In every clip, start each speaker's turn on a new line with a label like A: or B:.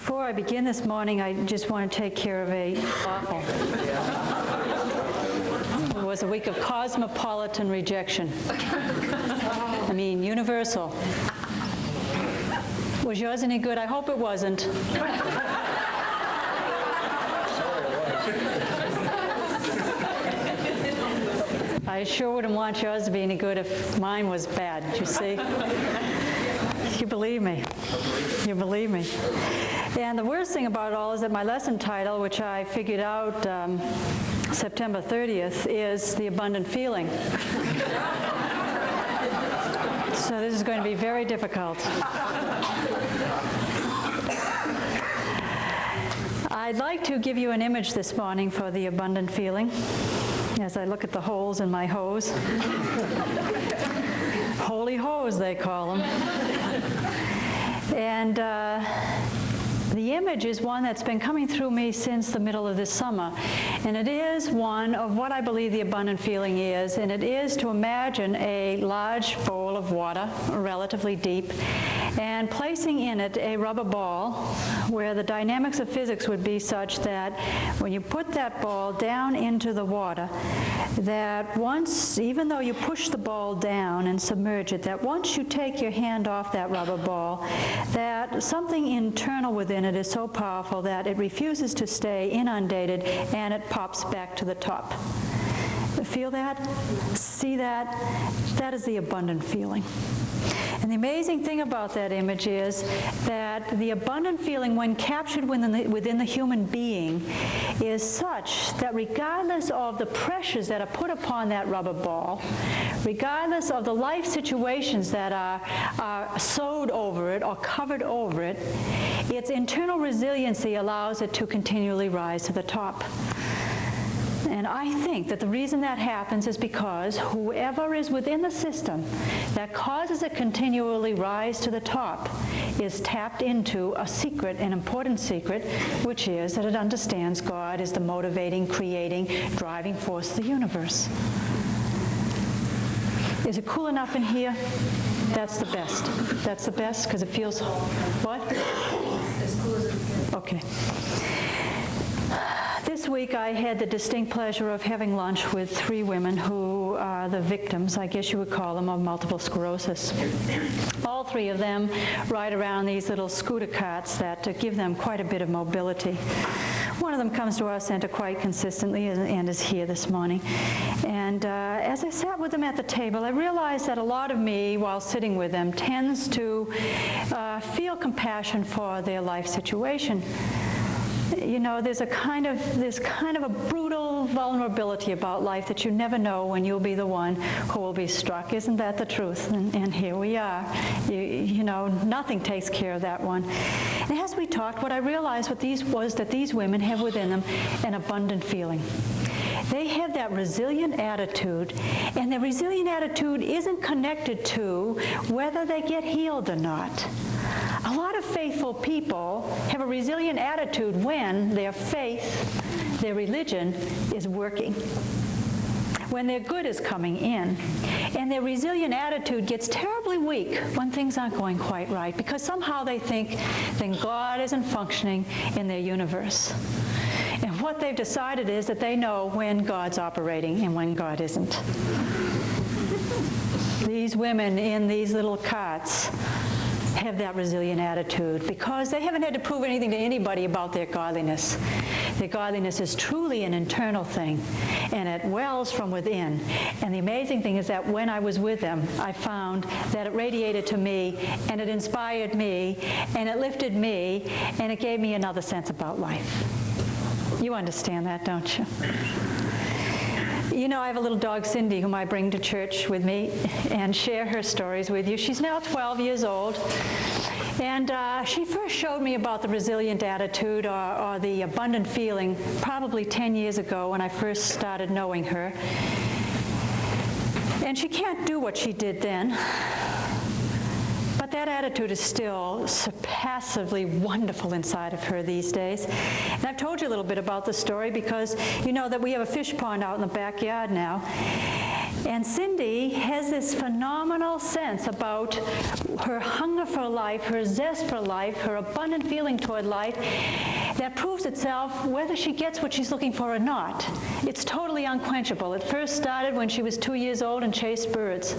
A: Before I begin this morning, I just want to take care of a awful. It was a week of cosmopolitan rejection. I mean, universal. Was yours any good? I hope it wasn't. I sure wouldn't want yours to be any good if mine was bad, you see? You believe me. You believe me. And the worst thing about it all is that my lesson title, which I figured out September 30th, is The Abundant Feeling. So this is going to be very difficult. I'd like to give you an image this morning for the abundant feeling as I look at the holes in my hose. Holy hose, they call them. And the image is one that's been coming through me since the middle of this summer. And it is one of what I believe the abundant feeling is. And it is to imagine a large bowl of water, relatively deep, and placing in it a rubber ball where the dynamics of physics would be such that when you put that ball down into the water, that once, even though you push the ball down and submerge it, that once you take your hand off that rubber ball, that something internal within it is so powerful that it refuses to stay inundated and it pops back to the top. Feel that? See that? That is the abundant feeling. And the amazing thing about that image is that the abundant feeling, when captured within the human being, is such that regardless of the pressures that are put upon that rubber ball, regardless of the life situations that are sewed over it or covered over it, its internal resiliency allows it to continually rise to the top. And I think that the reason that happens is because whoever is within the system that causes it continually rise to the top is tapped into a secret, an important secret, which is that it understands God is the motivating, creating, driving force of the universe. Is it cool enough in here? That's the best. That's the best because it feels, what?
B: As cool as it feels.
A: Okay. This week I had the distinct pleasure of having lunch with 3 women who are the victims, I guess you would call them, of multiple sclerosis. All 3 of them ride around these little scooter carts that give them quite a bit of mobility. One of them comes to our center quite consistently and is here this morning. And as I sat with them at the table, I realized that a lot of me, while sitting with them, tends to feel compassion for their life situation. You know, there's kind of a brutal vulnerability about life that you never know when you'll be the one who will be struck. Isn't that the truth? And here we are. You know, nothing takes care of that one. And as we talked, what I realized was that these women have within them an abundant feeling. They have that resilient attitude, and the resilient attitude isn't connected to whether they get healed or not. A lot of faithful people have a resilient attitude when their faith, their religion, is working, when their good is coming in. And their resilient attitude gets terribly weak when things aren't going quite right, because somehow they think then God isn't functioning in their universe. And what they've decided is that they know when God's operating and when God isn't. These women in these little carts have that resilient attitude because they haven't had to prove anything to anybody about their godliness. Their godliness is truly an internal thing, and it wells from within. And the amazing thing is that when I was with them, I found that it radiated to me, and it inspired me, and it lifted me, and it gave me another sense about life. You understand that, don't you? You know, I have a little dog, Cindy, whom I bring to church with me and share her stories with you. She's now 12 years old. And she first showed me about the resilient attitude or the abundant feeling probably 10 years ago when I first started knowing her. And she can't do what she did then. But that attitude is still surpassingly wonderful inside of her these days. And I've told you a little bit about the story because you know that we have a fish pond out in the backyard now. And Cindy has this phenomenal sense about her hunger for life, her zest for life, her abundant feeling toward life that proves itself whether she gets what she's looking for or not. It's totally unquenchable. It first started when she was 2 years old and chased birds.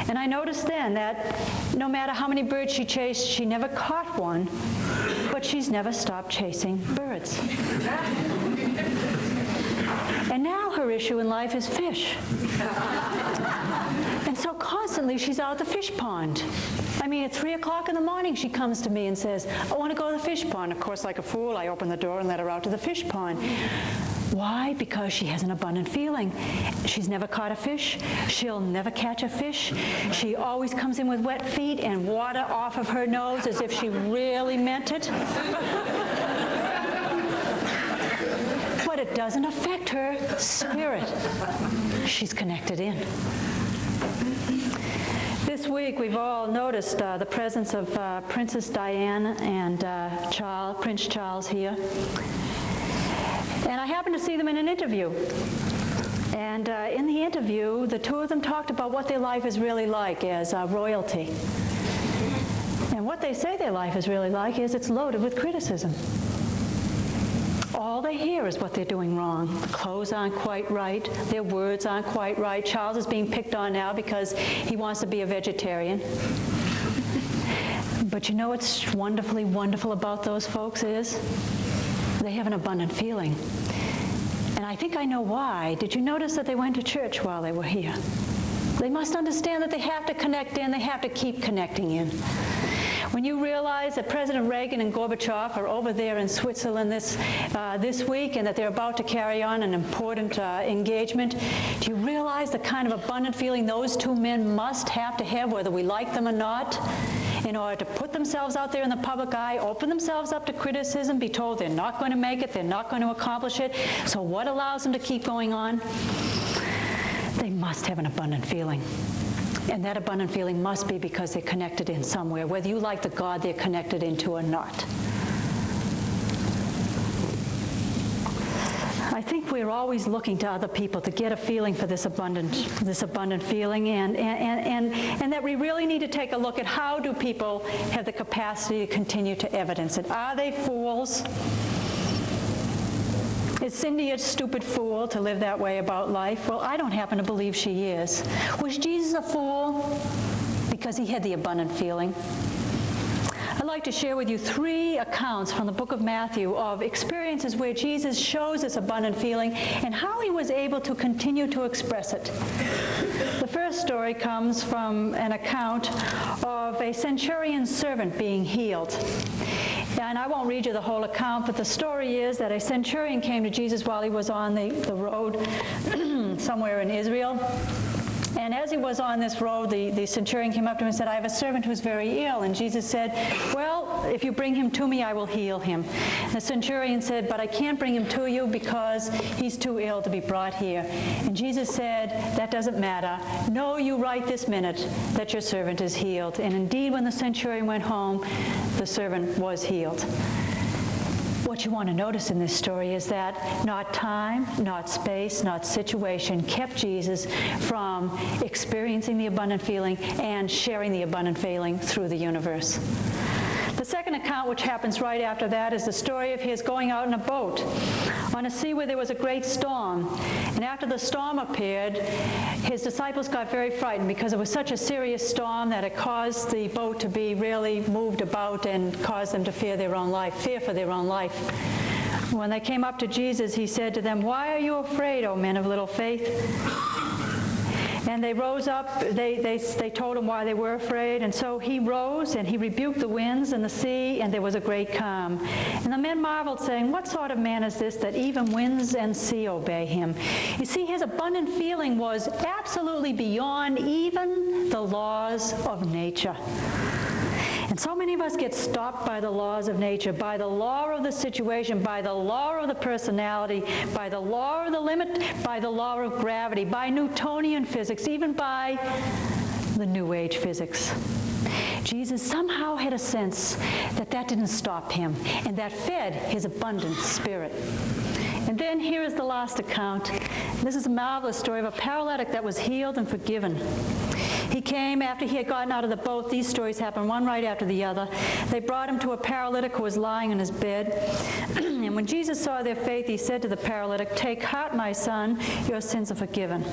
A: And I noticed then that no matter how many birds she chased, she never caught one, but she's never stopped chasing birds. And now her issue in life is fish. And so constantly she's out at the fish pond. I mean, at 3 o'clock in the morning, she comes to me and says, I want to go to the fish pond. Of course, like a fool, I open the door and let her out to the fish pond. Why? Because she has an abundant feeling. She's never caught a fish. She'll never catch a fish. She always comes in with wet feet and water off of her nose as if she really meant it. But it doesn't affect her spirit. She's connected in. This week, we've all noticed the presence of Princess Diana and Prince Charles here. And I happened to see them in an interview. And in the interview, the two of them talked about what their life is really like as royalty. And what they say their life is really like is it's loaded with criticism. All they hear is what they're doing wrong. The clothes aren't quite right. Their words aren't quite right. Charles is being picked on now because he wants to be a vegetarian. But you know what's wonderfully wonderful about those folks is they have an abundant feeling. And I think I know why. Did you notice that they went to church while they were here? They must understand that they have to connect in. They have to keep connecting in. When you realize that President Reagan and Gorbachev are over there in Switzerland this week and that they're about to carry on an important engagement, do you realize the kind of abundant feeling those two men must have to have, whether we like them or not, in order to put themselves out there in the public eye, open themselves up to criticism, be told they're not going to make it, they're not going to accomplish it. So what allows them to keep going on? They must have an abundant feeling. And that abundant feeling must be because they're connected in somewhere, whether you like the God they're connected into or not. I think we're always looking to other people to get a feeling for this abundant feeling, and that we really need to take a look at how do people have the capacity to continue to evidence it. Are they fools? Is Cindy a stupid fool to live that way about life? Well, I don't happen to believe she is. Was Jesus a fool? Because he had the abundant feeling. I'd like to share with you 3 accounts from the book of Matthew of experiences where Jesus shows this abundant feeling and how he was able to continue to express it. The first story comes from an account of a centurion's servant being healed. And I won't read you the whole account, but the story is that a centurion came to Jesus while he was on the road somewhere in Israel. And as he was on this road, the centurion came up to him and said, I have a servant who's very ill. And Jesus said, well, if you bring him to me, I will heal him. And the centurion said, but I can't bring him to you because he's too ill to be brought here. And Jesus said, that doesn't matter. Know you right this minute that your servant is healed. And indeed, when the centurion went home, the servant was healed. What you want to notice in this story is that not time, not space, not situation kept Jesus from experiencing the abundant feeling and sharing the abundant feeling through the universe. The second account, which happens right after that, is the story of his going out in a boat on a sea where there was a great storm. And after the storm appeared, his disciples got very frightened because it was such a serious storm that it caused the boat to be really moved about and caused them to fear for their own life. When they came up to Jesus, he said to them, why are you afraid, O men of little faith? And they rose up, they told him why they were afraid, and so he rose and he rebuked the winds and the sea, and there was a great calm. And the men marveled, saying, what sort of man is this that even winds and sea obey him? You see, his abundant feeling was absolutely beyond even the laws of nature. And so many of us get stopped by the laws of nature, by the law of the situation, by the law of the personality, by the law of the limit, by the law of gravity, by Newtonian physics, even by the New Age physics. Jesus somehow had a sense that that didn't stop him, and that fed his abundant spirit. And then here is the last account. This is a marvelous story of a paralytic that was healed and forgiven. He came after he had gotten out of the boat. These stories happened one right after the other. They brought him to a paralytic who was lying in his bed. And when Jesus saw their faith, he said to the paralytic, "Take heart, my son, your sins are forgiven."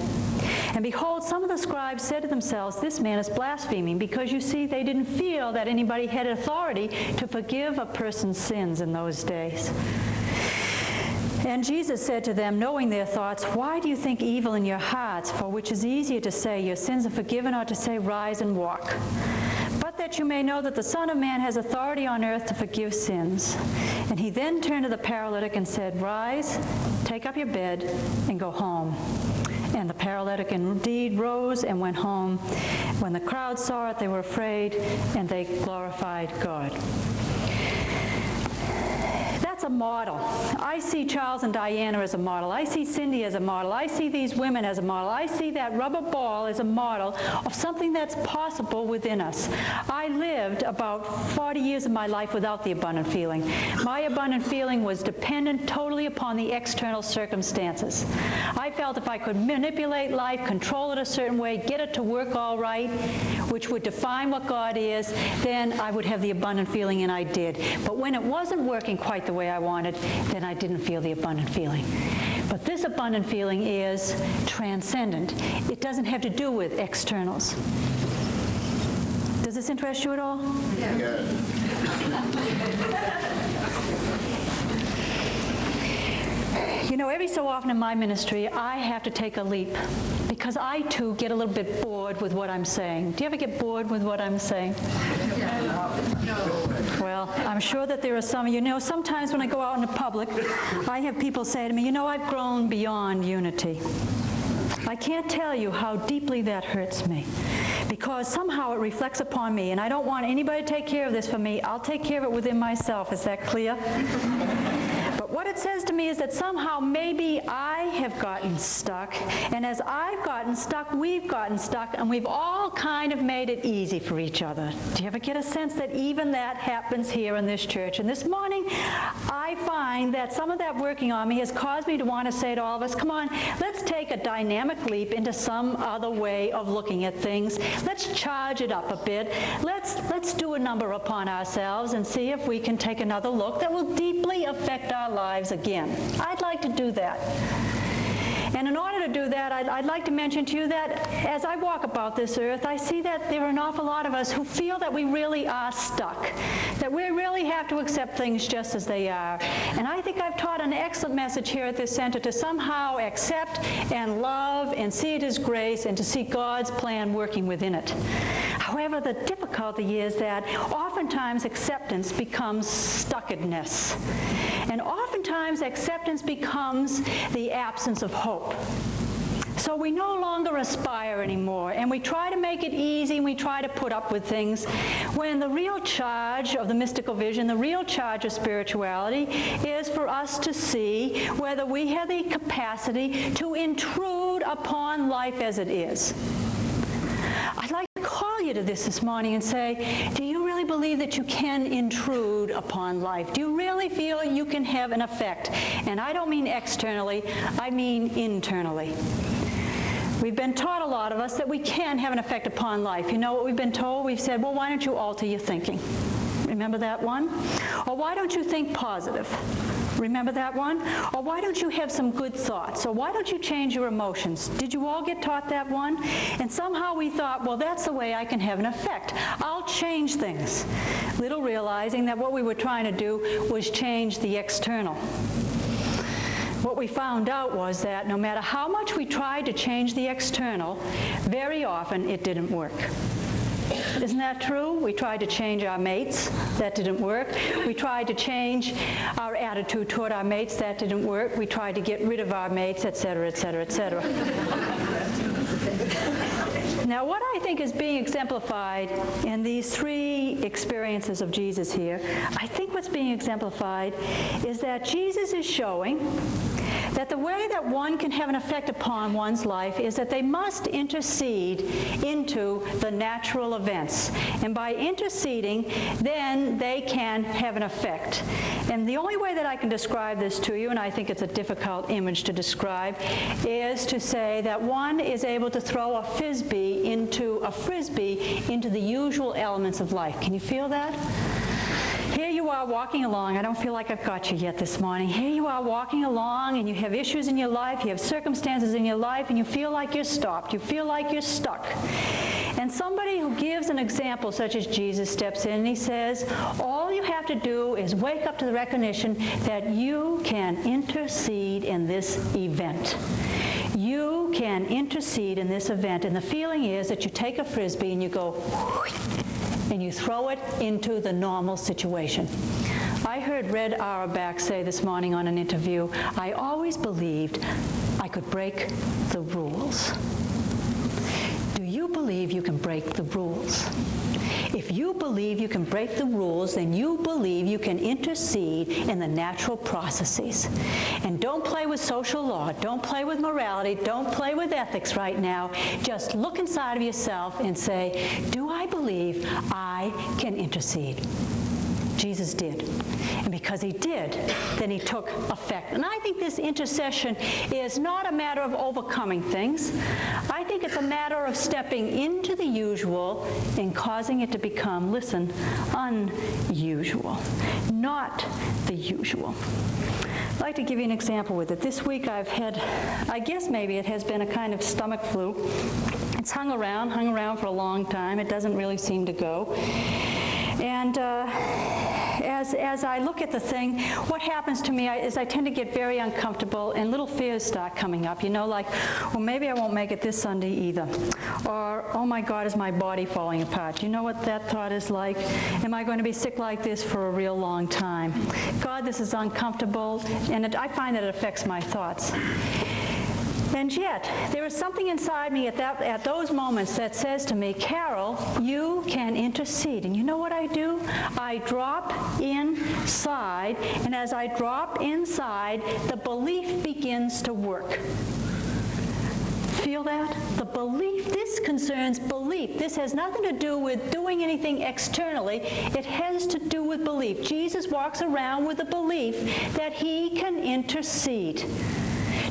A: And behold, some of the scribes said to themselves, "This man is blaspheming," because you see, they didn't feel that anybody had authority to forgive a person's sins in those days. And Jesus said to them, knowing their thoughts, "Why do you think evil in your hearts? For which is easier to say, 'Your sins are forgiven,' or to say, 'Rise and walk'? But that you may know that the Son of Man has authority on earth to forgive sins." And he then turned to the paralytic and said, "Rise, take up your bed, and go home." And the paralytic indeed rose and went home. When the crowd saw it, they were afraid, and they glorified God. That's a model. I see Charles and Diana as a model. I see Cindy as a model. I see these women as a model. I see that rubber ball as a model of something that's possible within us. I lived about 40 years of my life without the abundant feeling. My abundant feeling was dependent totally upon the external circumstances. I felt if I could manipulate life, control it a certain way, get it to work all right, which would define what God is, then I would have the abundant feeling, and I did. But when it wasn't working quite the way I wanted, then I didn't feel the abundant feeling. But this abundant feeling is transcendent. It doesn't have to do with externals. Does this interest you at all?
C: Yeah.
A: You know, every so often in my ministry, I have to take a leap because I, too, get a little bit bored with what I'm saying. Do you ever get bored with what I'm saying? Well, I'm sure that there are some of you. You know, sometimes when I go out in the public, I have people say to me, "You know, I've grown beyond unity." I can't tell you how deeply that hurts me, because somehow it reflects upon me, and I don't want anybody to take care of this for me. I'll take care of it within myself. Is that clear? But what it says to me is that somehow maybe I have gotten stuck, and as I've gotten stuck, we've gotten stuck, and we've all kind of made it easy for each other. Do you ever get a sense that even that happens here in this church? And this morning, I find that some of that working on me has caused me to want to say to all of us, come on, let's take a dynamic leap into some other way of looking at things. Let's charge it up a bit. Let's do a number upon ourselves and see if we can take another look that will deeply affect our lives again. I'd like to do that. And in order to do that, I'd like to mention to you that as I walk about this earth, I see that there are an awful lot of us who feel that we really are stuck, that we really have to accept things just as they are. And I think I've taught an excellent message here at this center to somehow accept and love and see it as grace and to see God's plan working within it. However, the difficulty is that oftentimes acceptance becomes stuckedness. And oftentimes acceptance becomes the absence of hope. So we no longer aspire anymore, and we try to make it easy, and we try to put up with things, when the real charge of the mystical vision, the real charge of spirituality, is for us to see whether we have the capacity to intrude upon life as it is. I'd like to call you to this morning and say, do you really believe that you can intrude upon life? Do you really feel you can have an effect? And I don't mean externally, I mean internally. We've been taught, a lot of us, that we can have an effect upon life. You know what we've been told? We've said, well, why don't you alter your thinking? Remember that one? Or why don't you think positive? Remember that one? Or why don't you have some good thoughts? Or why don't you change your emotions? Did you all get taught that one? And somehow we thought, well, that's the way I can have an effect. I'll change things. Little realizing that what we were trying to do was change the external. What we found out was that no matter how much we tried to change the external, very often it didn't work. Isn't that true? We tried to change our mates. That didn't work. We tried to change our attitude toward our mates. That didn't work. We tried to get rid of our mates, etc., etc., etc. Now, what I think is being exemplified in these three experiences of Jesus here, I think what's being exemplified is that Jesus is showing that the way that one can have an effect upon one's life is that they must intercede into the natural events. And by interceding, then they can have an effect. And the only way that I can describe this to you, and I think it's a difficult image to describe, is to say that one is able to throw a frisbee into the usual elements of life. Can you feel that? Here you are walking along. I don't feel like I've got you yet this morning. Here you are walking along, and you have issues in your life, you have circumstances in your life, and you feel like you're stopped. You feel like you're stuck. And somebody who gives an example, such as Jesus, steps in and he says, all you have to do is wake up to the recognition that you can intercede in this event. You can intercede in this event. And the feeling is that you take a frisbee and you go, and you throw it into the normal situation. I heard Red Auerbach say this morning on an interview, I always believed I could break the rules. Do you believe you can break the rules? If you believe you can break the rules, then you believe you can intercede in the natural processes. And don't play with social law, don't play with morality, don't play with ethics right now. Just look inside of yourself and say, do I believe I can intercede? Jesus did. And because he did, then he took effect. And I think this intercession is not a matter of overcoming things. I think it's a matter of stepping into the usual and causing it to become, listen, unusual, not the usual. I'd like to give you an example with it. This week I've had, I guess maybe it has been a kind of stomach flu. It's hung around for a long time. It doesn't really seem to go. And as I look at the thing, what happens to me is I tend to get very uncomfortable and little fears start coming up, you know, like, well, maybe I won't make it this Sunday either. Or, oh my God, is my body falling apart? Do you know what that thought is like? Am I going to be sick like this for a real long time? God, this is uncomfortable, and I find that it affects my thoughts. And yet, there is something inside me at those moments that says to me, Carol, you can intercede. And you know what I do? I drop inside, and as I drop inside, the belief begins to work. Feel that? The belief, this concerns belief. This has nothing to do with doing anything externally. It has to do with belief. Jesus walks around with the belief that he can intercede.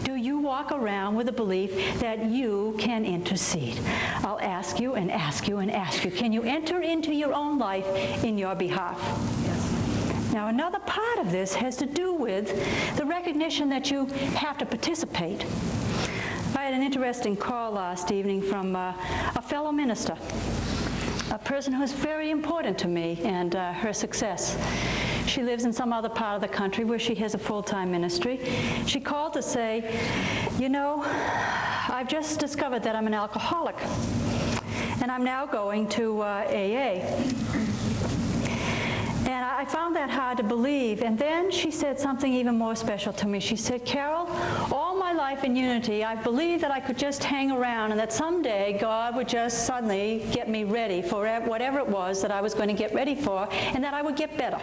A: Do you walk around with a belief that you can intercede? I'll ask you and ask you and ask you. Can you enter into your own life in your behalf? Yes. Now, another part of this has to do with the recognition that you have to participate. I had an interesting call last evening from a fellow minister, a person who's very important to me and her success. She lives in some other part of the country where she has a full-time ministry. She called to say, you know, I've just discovered that I'm an alcoholic, and I'm now going to AA. And I found that hard to believe. And then she said something even more special to me. She said, Carol, all my life in Unity, I believed that I could just hang around and that someday God would just suddenly get me ready for whatever it was that I was going to get ready for, and that I would get better.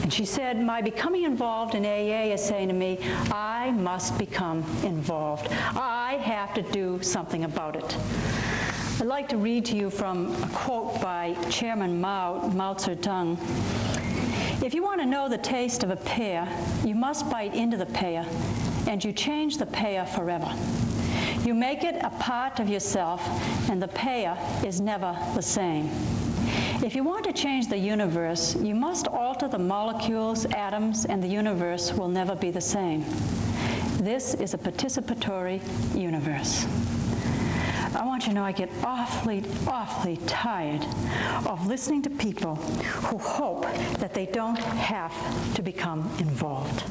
A: And she said, my becoming involved in AA is saying to me, I must become involved. I have to do something about it. I'd like to read to you from a quote by Chairman Mao Zedong. If you want to know the taste of a pear, you must bite into the pear, and you change the pear forever. You make it a part of yourself, and the pear is never the same. If you want to change the universe, you must alter the molecules, atoms, and the universe will never be the same. This is a participatory universe. I want you to know I get awfully, awfully tired of listening to people who hope that they don't have to become involved.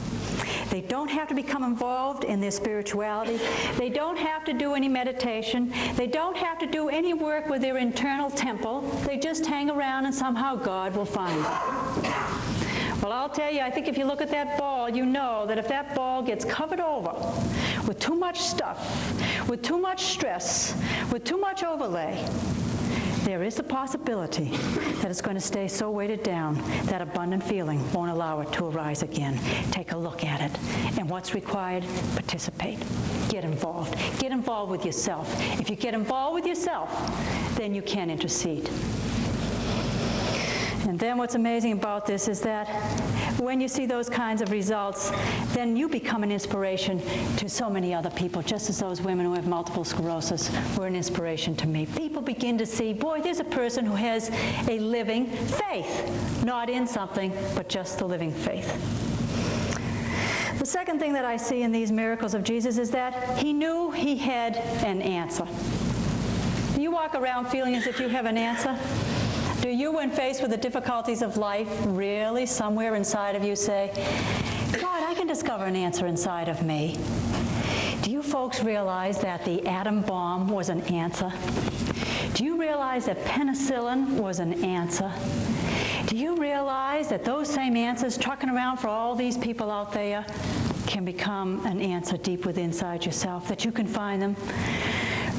A: They don't have to become involved in their spirituality. They don't have to do any meditation. They don't have to do any work with their internal temple. They just hang around and somehow God will find them. Well, I'll tell you, I think if you look at that ball, you know that if that ball gets covered over with too much stuff, with too much stress, with too much overlay, there is the possibility that it's going to stay so weighted down that abundant feeling won't allow it to arise again. Take a look at it. And what's required? Participate. Get involved. Get involved with yourself. If you get involved with yourself, then you can intercede. And then what's amazing about this is that when you see those kinds of results, then you become an inspiration to so many other people, just as those women who have multiple sclerosis were an inspiration to me. People begin to see, boy, there's a person who has a living faith, not in something, but just the living faith. The second thing that I see in these miracles of Jesus is that he knew he had an answer. Do you walk around feeling as if you have an answer? Do you, when faced with the difficulties of life, really somewhere inside of you say, God, I can discover an answer inside of me? Do you folks realize that the atom bomb was an answer? Do you realize that penicillin was an answer? Do you realize that those same answers trucking around for all these people out there can become an answer deep within inside yourself, that you can find them?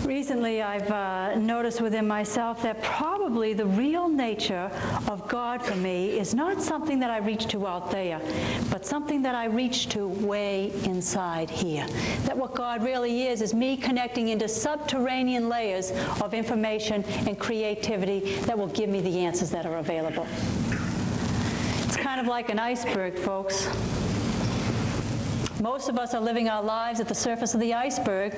A: Recently, I've noticed within myself that probably the real nature of God for me is not something that I reach to out there, but something that I reach to way inside here. That what God really is me connecting into subterranean layers of information and creativity that will give me the answers that are available. It's kind of like an iceberg, folks. Most of us are living our lives at the surface of the iceberg.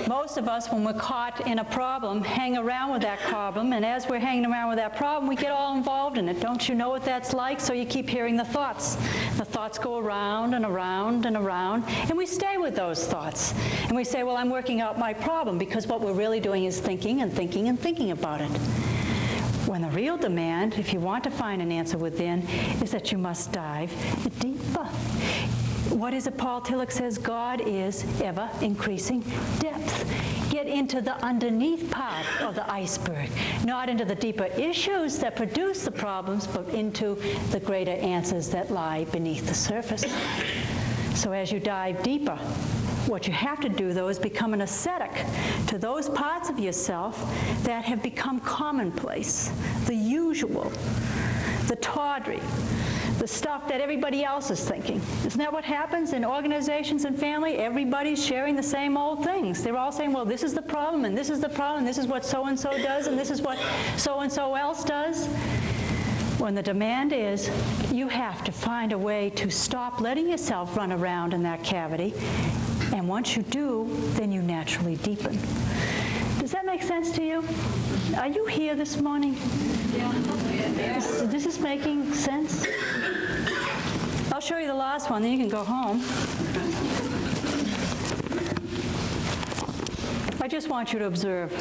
A: Most of us, when we're caught in a problem, hang around with that problem, and as we're hanging around with that problem, we get all involved in it. Don't you know what that's like? So you keep hearing the thoughts. The thoughts go around and around and around, and we stay with those thoughts. And we say, well, I'm working out my problem, because what we're really doing is thinking and thinking and thinking about it. When the real demand, if you want to find an answer within, is that you must dive deeper. What is it Paul Tillich says? God is ever increasing depth. Get into the underneath part of the iceberg, not into the deeper issues that produce the problems, but into the greater answers that lie beneath the surface. So as you dive deeper, what you have to do, though, is become an ascetic to those parts of yourself that have become commonplace, the usual, the tawdry, the stuff that everybody else is thinking. Isn't that what happens in organizations and family? Everybody's sharing the same old things. They're all saying, well, this is the problem, and this is the problem, and this is what so-and-so does, and this is what so-and-so else does. When the demand is, you have to find a way to stop letting yourself run around in that cavity, and once you do, then you naturally deepen. Does that make sense to you? Are you here this morning?
B: Yeah.
A: This is making sense? I'll show you the last one, then you can go home. I just want you to observe.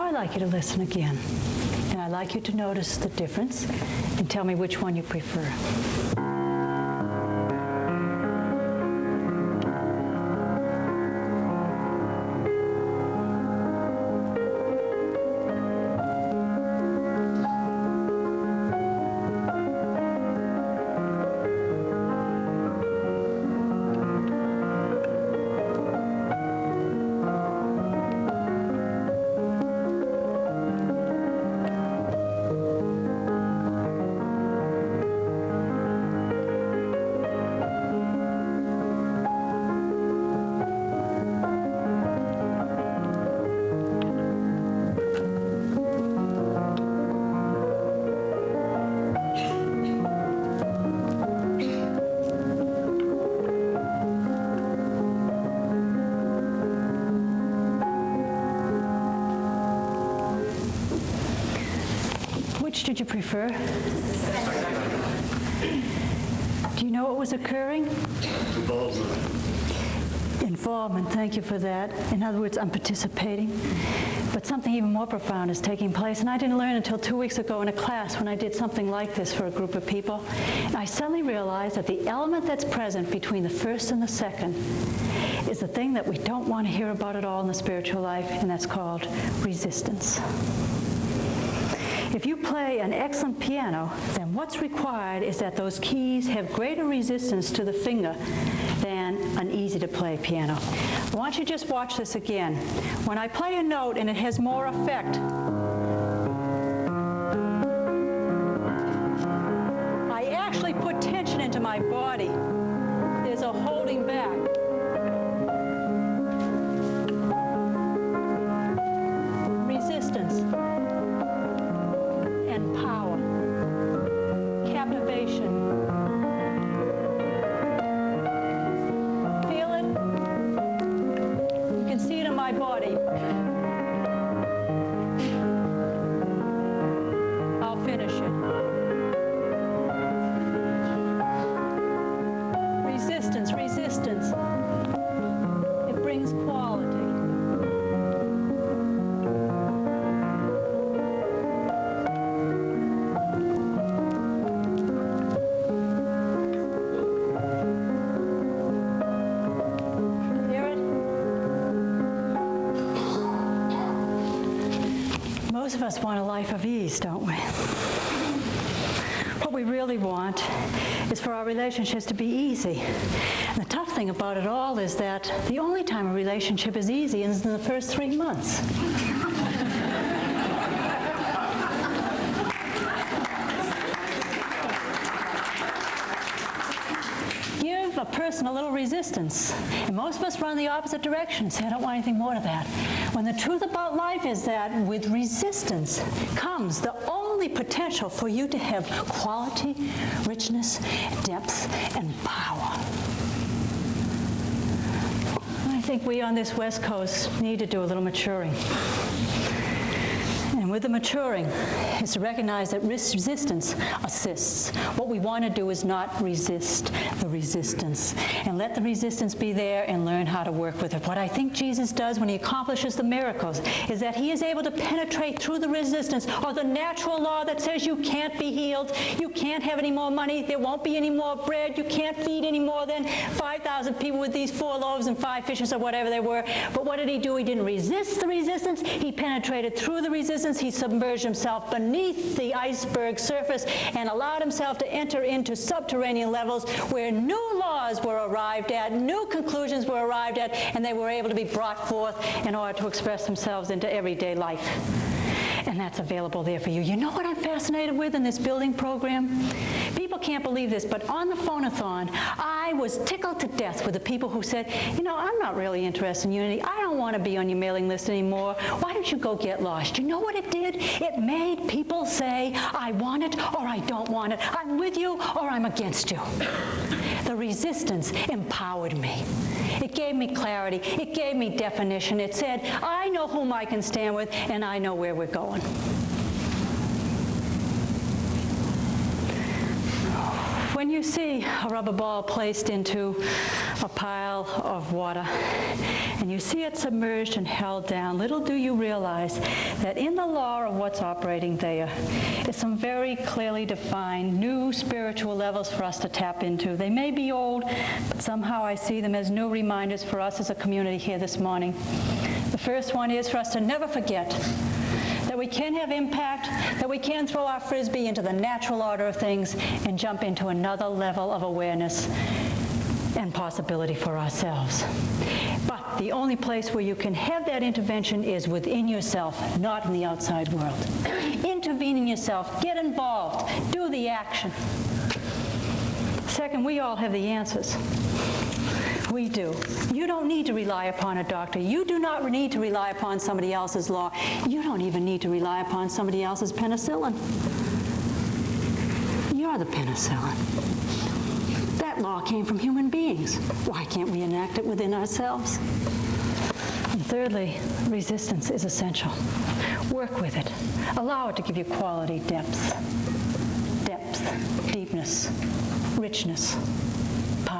A: I'd like you to listen again, and I'd like you to notice the difference and tell me which one you prefer. Which did you prefer? Do you know what was occurring? Involvement, thank you for that. In other words, I'm participating. But something even more profound is taking place. And I didn't learn until 2 weeks ago in a class when I did something like this for a group of people. And I suddenly realized that the element that's present between the first and the second is the thing that we don't want to hear about at all in the spiritual life, and that's called resistance. If you play an excellent piano, then what's required is that those keys have greater resistance to the finger than an easy-to-play piano. I want you to just watch this again. When I play a note and it has more effect, I actually put tension into my body. There's a holding back. Resistance. And power, captivation. Feel it? You can see it in my body. I'll finish it. Resistance, resistance. It brings quality. Most of us want a life of ease, don't we? What we really want is for our relationships to be easy. And the tough thing about it all is that the only time a relationship is easy is in the first 3 months. Give a person a little resistance, and most of us run the opposite direction, say, I don't want anything more to that. When the truth about life is that with resistance comes the only potential for you to have quality, richness, depth, and power. I think we on this West Coast need to do a little maturing. And with the maturing is to recognize that resistance assists. What we want to do is not resist the resistance, and let the resistance be there and learn how to work with it. What I think Jesus does when he accomplishes the miracles is that he is able to penetrate through the resistance or the natural law that says you can't be healed, you can't have any more money, there won't be any more bread, you can't feed any more than 5,000 people with these 4 loaves and 5 fishes or whatever they were. But what did he do? He didn't resist the resistance, he penetrated through the resistance. He submerged himself beneath the iceberg surface and allowed himself to enter into subterranean levels where new laws were arrived at, new conclusions were arrived at, and they were able to be brought forth in order to express themselves into everyday life. And that's available there for you. You know what I'm fascinated with in this building program? People can't believe this, but on the phone-a-thon, I was tickled to death with the people who said, you know, I'm not really interested in unity. I don't want to be on your mailing list anymore. Why don't you go get lost? You know what it did? It made people say, I want it or I don't want it. I'm with you or I'm against you. The resistance empowered me. It gave me clarity. It gave me definition. It said, I know whom I can stand with, and I know where we're going. When you see a rubber ball placed into a pile of water, and you see it submerged and held down, little do you realize that in the law of what's operating there is some very clearly defined new spiritual levels for us to tap into. They may be old, but somehow I see them as new reminders for us as a community here this morning. The first one is for us to never forget that we can have impact, that we can throw our frisbee into the natural order of things and jump into another level of awareness and possibility for ourselves. But the only place where you can have that intervention is within yourself, not in the outside world. Intervene in yourself, get involved, do the action. Second, we all have the answers. We do. You don't need to rely upon a doctor. You do not need to rely upon somebody else's law. You don't even need to rely upon somebody else's penicillin. You're the penicillin. That law came from human beings. Why can't we enact it within ourselves? And thirdly, resistance is essential. Work with it. Allow it to give you quality, depth, deepness, richness, power.